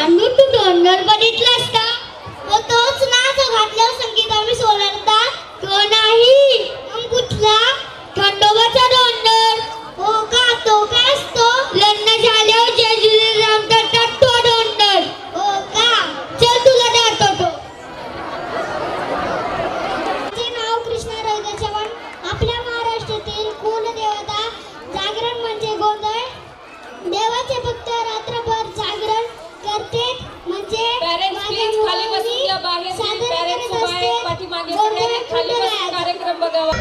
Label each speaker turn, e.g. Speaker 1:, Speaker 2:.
Speaker 1: पांडू तू डोंगर बघितलास का? तो तोच ना जो घातल्यावर संगीत आम्ही सोलारता तो नाही. मग कुठला? खंडोबाचा डोंगर. हो का? तो काय असतो? लग्न झाल्यावर जेजुरीला जाऊन करतात तो डोंगर. हो का? चल तुला दाखवतो. माझे नाव कृष्णा रविदास चव्हाण. आपल्या महाराष्ट्रातील कुलदेवता जागरण म्हणजे गोंधळ. देवाचे भक्त रात्रभर जागरण करते म्हणजे
Speaker 2: कार्यक्रम बघावा.